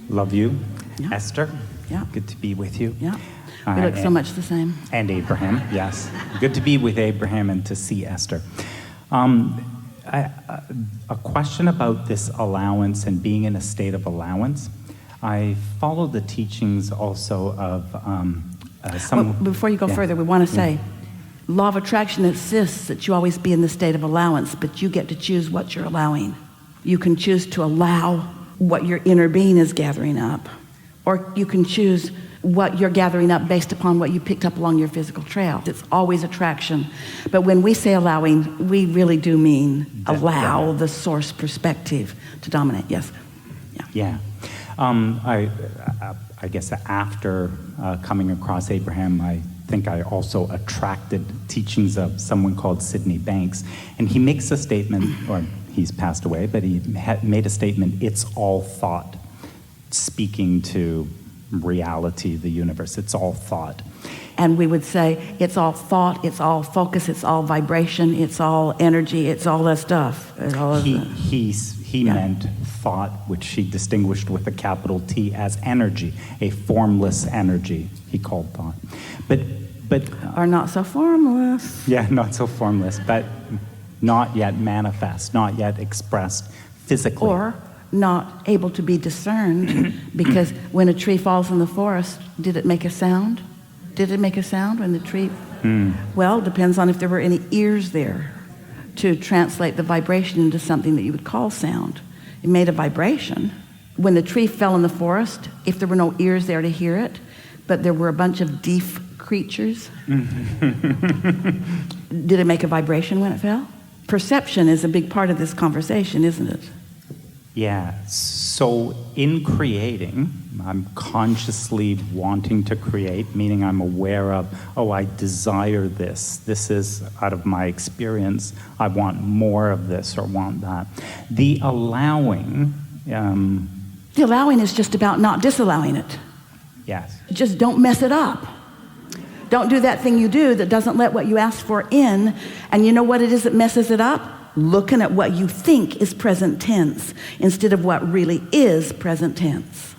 Love you. Yeah. Esther, Yeah. good to be with you. Yeah. We look so much the same. And Abraham, yes. Good to be with Abraham and to see Esther. A question about this allowance and being in a state of allowance. I follow the teachings also of some... Well, before you go further, we want to say, law of attraction insists that you always be in the state of allowance, but you get to choose what you're allowing. You can choose to allow what your inner being is gathering up, or you can choose what you're gathering up based upon what you picked up along your physical trail. It's always attraction. But when we say allowing, we really do mean allow the source perspective to dominate. Yes. Yeah. I guess after coming across Abraham, I think I also attracted teachings of someone called Sydney Banks. And he makes a statement, or he's passed away, but he made a statement, it's all thought, speaking to reality, the universe. It's all thought. And we would say it's all thought, it's all focus, it's all vibration, it's all energy, it's all that stuff. He meant thought, which he distinguished with a capital T as energy, a formless energy, he called thought. But are not so formless. Yeah, not so formless, but not yet manifest, not yet expressed physically. Or not able to be discerned, because when a tree falls in the forest, did it make a sound? Did it make a sound when the tree? Well, depends on if there were any ears there to translate the vibration into something that you would call sound. It made a vibration. When the tree fell in the forest, if there were no ears there to hear it, but there were a bunch of deaf creatures, did it make a vibration when it fell? Perception is a big part of this conversation, isn't it? Yeah, so in creating, I'm consciously wanting to create, meaning I'm aware of, I desire this. This is out of my experience. I want more of this or want that. The allowing... the allowing is just about not disallowing it. Yes. Just don't mess it up. Don't do that thing you do that doesn't let what you asked for in. And you know what it is that messes it up? Looking at what you think is present tense instead of what really is present tense.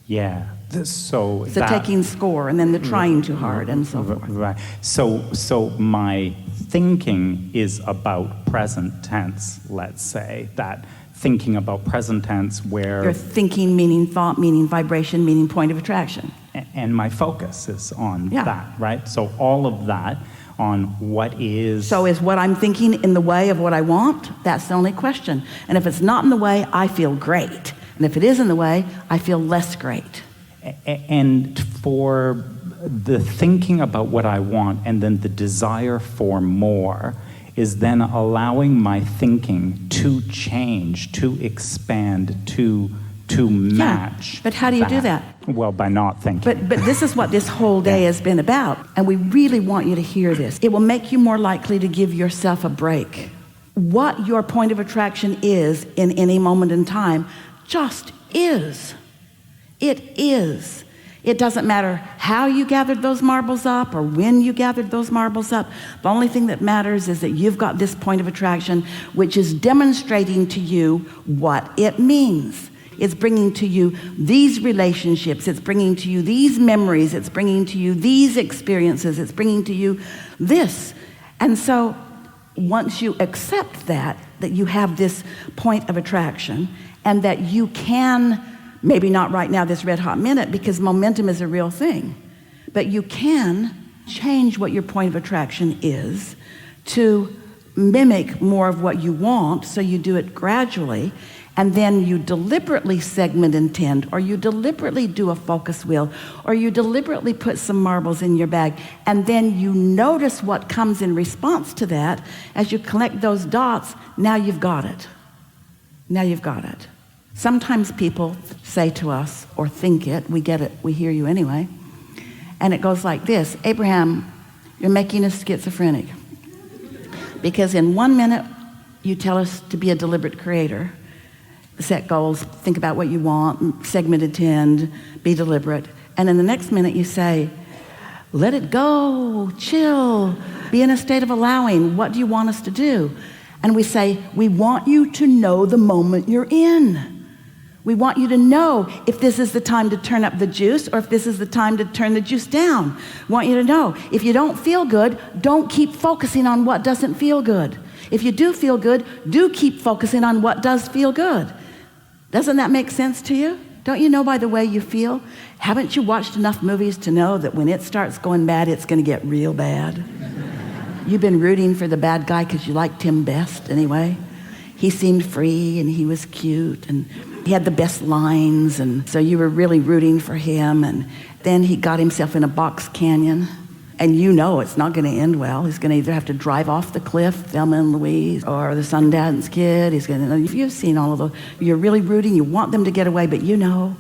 Yeah. So taking score and then the trying too hard and so forth. Right. So my thinking is about present tense, let's say. That thinking about present tense where... Your thinking, meaning thought, meaning vibration, meaning point of attraction. And my focus is on that, right? So all of that on what is... So is what I'm thinking in the way of what I want? That's the only question. And if it's not in the way, I feel great. And if it is in the way, I feel less great. And for the thinking about what I want and then the desire for more is then allowing my thinking to change, to expand, to match. But how do you do that? Well, by not thinking. But this is what this whole day has been about. And we really want you to hear this. It will make you more likely to give yourself a break. What your point of attraction is in any moment in time just is. It is. It doesn't matter how you gathered those marbles up or when you gathered those marbles up. The only thing that matters is that you've got this point of attraction, which is demonstrating to you what it means. It's bringing to you these relationships. It's bringing to you these memories. It's bringing to you these experiences. It's bringing to you this. And so once you accept that you have this point of attraction and that you can, maybe not right now, this red hot minute, because momentum is a real thing, but you can change what your point of attraction is to mimic more of what you want, so you do it gradually. And then you deliberately segment intend, or you deliberately do a focus wheel, or you deliberately put some marbles in your bag, and then you notice what comes in response to that. As you collect those dots, now you've got it. Now you've got it. Sometimes people say to us, or think it, we get it, we hear you anyway, and it goes like this: Abraham, you're making us schizophrenic. Because in 1 minute, you tell us to be a deliberate creator, set goals, think about what you want, segment intend, be deliberate. And in the next minute you say, let it go, chill, be in a state of allowing. What do you want us to do? And we say, we want you to know the moment you're in. We want you to know if this is the time to turn up the juice or if this is the time to turn the juice down. We want you to know if you don't feel good, don't keep focusing on what doesn't feel good. If you do feel good, do keep focusing on what does feel good. Doesn't that make sense to you? Don't you know by the way you feel? Haven't you watched enough movies to know that when it starts going bad, it's going to get real bad? You've been rooting for the bad guy because you liked him best anyway. He seemed free and he was cute and he had the best lines, and so you were really rooting for him. And then he got himself in a box canyon, and you know it's not going to end well. He's going to either have to drive off the cliff, Thelma and Louise, or the Sundance Kid. You've seen all of those. You're really rooting. You want them to get away, but you know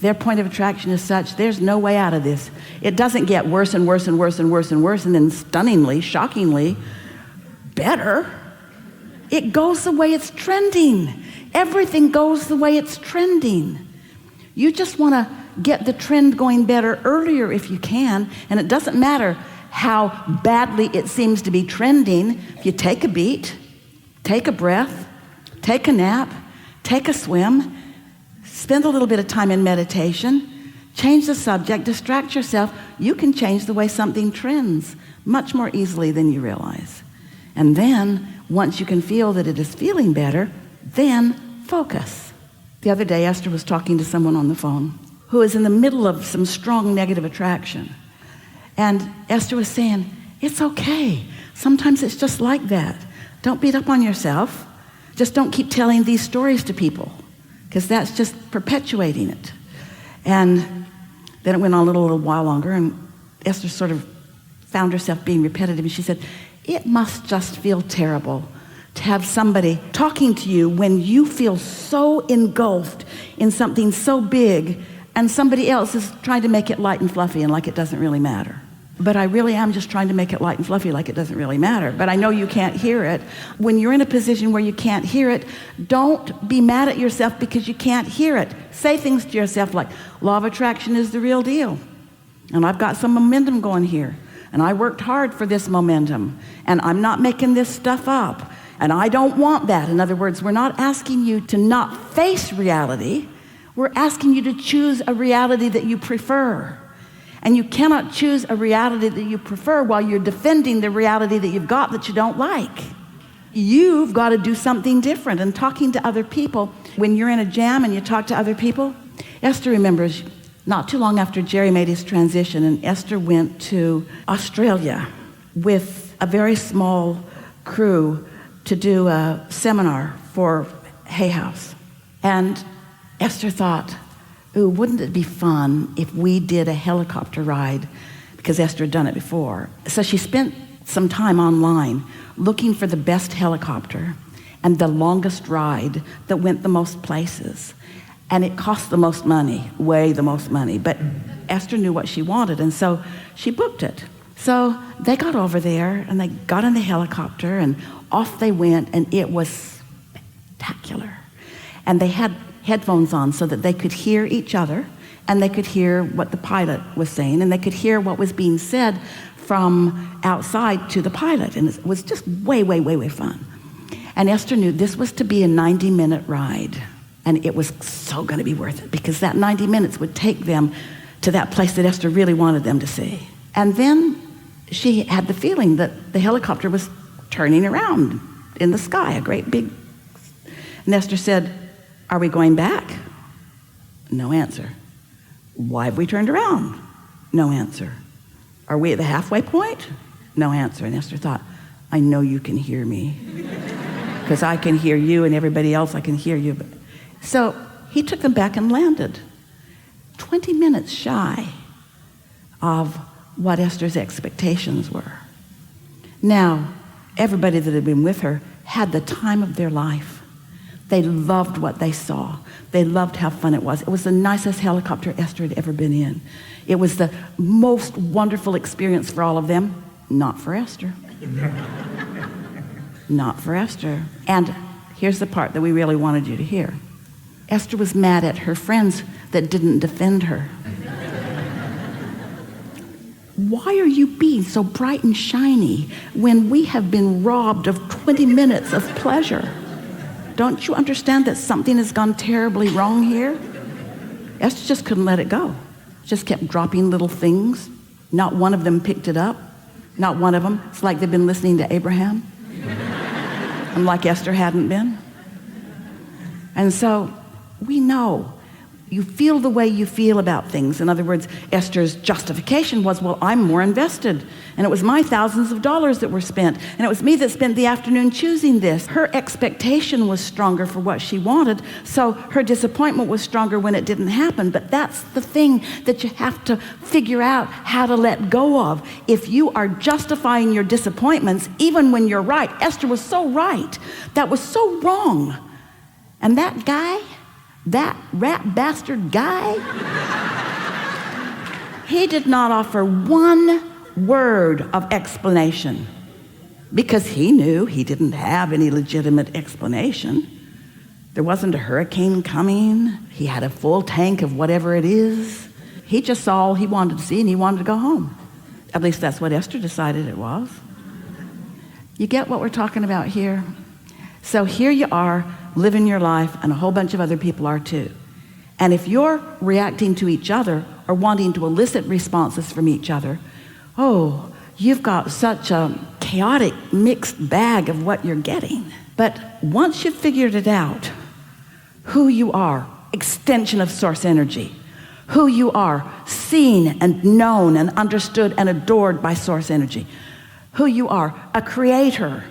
their point of attraction is such, there's no way out of this. It doesn't get worse and worse and worse and worse and worse, and then stunningly, shockingly, better. It goes the way it's trending. Everything goes the way it's trending. You just want to get the trend going better earlier if you can, and it doesn't matter how badly it seems to be trending. If you take a beat, take a breath, take a nap, take a swim, spend a little bit of time in meditation, change the subject, distract yourself, you can change the way something trends much more easily than you realize. And then, once you can feel that it is feeling better, then focus. The other day, Esther was talking to someone on the phone who is in the middle of some strong negative attraction. And Esther was saying, it's okay. Sometimes it's just like that. Don't beat up on yourself. Just don't keep telling these stories to people, because that's just perpetuating it. And then it went on a little while longer, and Esther sort of found herself being repetitive, and she said, it must just feel terrible to have somebody talking to you when you feel so engulfed in something so big, and somebody else is trying to make it light and fluffy and like it doesn't really matter. But I really am just trying to make it light and fluffy like it doesn't really matter. But I know you can't hear it. When you're in a position where you can't hear it, don't be mad at yourself because you can't hear it. Say things to yourself like, law of attraction is the real deal. And I've got some momentum going here. And I worked hard for this momentum. And I'm not making this stuff up. And I don't want that. In other words, we're not asking you to not face reality. We're asking you to choose a reality that you prefer. And you cannot choose a reality that you prefer while you're defending the reality that you've got that you don't like. You've got to do something different. And talking to other people, when you're in a jam and you talk to other people, Esther remembers not too long after Jerry made his transition, and Esther went to Australia with a very small crew to do a seminar for Hay House. And Esther thought, ooh, wouldn't it be fun if we did a helicopter ride? Because Esther had done it before. So she spent some time online looking for the best helicopter and the longest ride that went the most places. And it cost the most money, way the most money. But Esther knew what she wanted, and so she booked it. So they got over there, and they got in the helicopter, and off they went, and it was spectacular. And they had headphones on so that they could hear each other, and they could hear what the pilot was saying, and they could hear what was being said from outside to the pilot. And it was just way, way, way, way fun. And Esther knew this was to be a 90-minute ride. And it was so going to be worth it, because that 90 minutes would take them to that place that Esther really wanted them to see. And then she had the feeling that the helicopter was turning around in the sky, a great big... And Esther said, are we going back? No answer. Why have we turned around? No answer. Are we at the halfway point? No answer. And Esther thought, I know you can hear me, because I can hear you, and everybody else, I can hear you. So he took them back and landed 20 minutes shy of what Esther's expectations were. Now, everybody that had been with her had the time of their life. They loved what they saw. They loved how fun it was. It was the nicest helicopter Esther had ever been in. It was the most wonderful experience for all of them. Not for Esther. Not for Esther. And here's the part that we really wanted you to hear. Esther was mad at her friends that didn't defend her. Why are you being so bright and shiny when we have been robbed of 20 minutes of pleasure? don't you understand that something has gone terribly wrong here? Esther just couldn't let it go. Just kept dropping little things. Not one of them picked it up. Not one of them. It's like they've been listening to Abraham. And like Esther hadn't been. And so we know you feel the way you feel about things. In other words, Esther's justification was, well, I'm more invested. And it was my thousands of dollars that were spent. And it was me that spent the afternoon choosing this. Her expectation was stronger for what she wanted. So her disappointment was stronger when it didn't happen. But that's the thing that you have to figure out how to let go of. If you are justifying your disappointments, even when you're right, Esther was so right. That was so wrong. And that guy, that rat bastard guy, he did not offer one word of explanation because he knew he didn't have any legitimate explanation. There wasn't a hurricane coming. He had a full tank of whatever it is. He just saw all he wanted to see and he wanted to go home. At least that's what Esther decided it was. You get what we're talking about here? So here you are, living your life, and a whole bunch of other people are too. And if you're reacting to each other or wanting to elicit responses from each other, oh, you've got such a chaotic, mixed bag of what you're getting. But once you've figured it out, who you are, extension of source energy, who you are, seen and known and understood and adored by source energy, who you are, a creator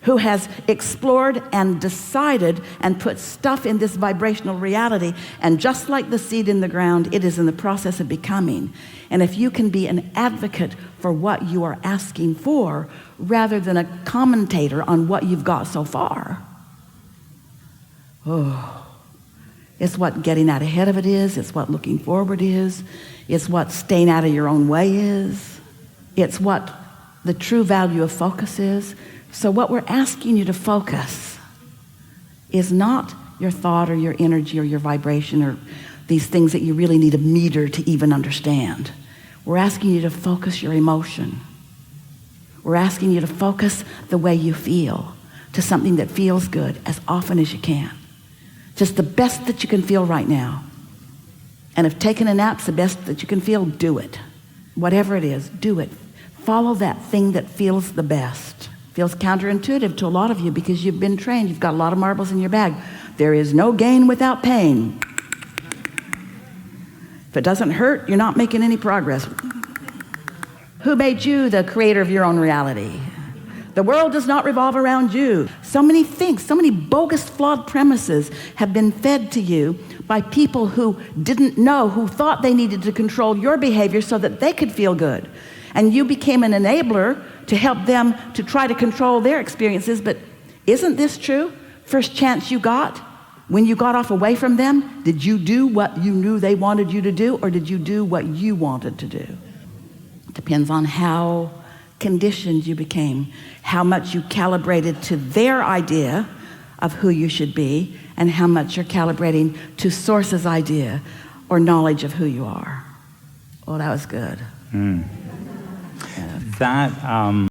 who has explored and decided and put stuff in this vibrational reality, and just like the seed in the ground, it is in the process of becoming. And if you can be an advocate for what you are asking for rather than a commentator on what you've got so far, it's what getting out ahead of it is, it's what looking forward is, it's what staying out of your own way is, it's what the true value of focus is. So what we're asking you to focus is not your thought or your energy or your vibration or these things that you really need a meter to even understand. We're asking you to focus your emotion. We're asking you to focus the way you feel to something that feels good as often as you can. Just the best that you can feel right now. And if taking a nap's the best that you can feel, do it. Whatever it is, do it. Follow that thing that feels the best. Feels counterintuitive to a lot of you because you've been trained. You've got a lot of marbles in your bag. There is no gain without pain. If it doesn't hurt, you're not making any progress. Who made you the creator of your own reality? The world does not revolve around you. So many things, so many bogus, flawed premises have been fed to you by people who didn't know, who thought they needed to control your behavior so that they could feel good. And you became an enabler to help them to try to control their experiences. But isn't this true? First chance you got, when you got off away from them, did you do what you knew they wanted you to do, or did you do what you wanted to do? It depends on how conditioned you became, how much you calibrated to their idea of who you should be, and how much you're calibrating to Source's idea or knowledge of who you are. Oh, that was good. That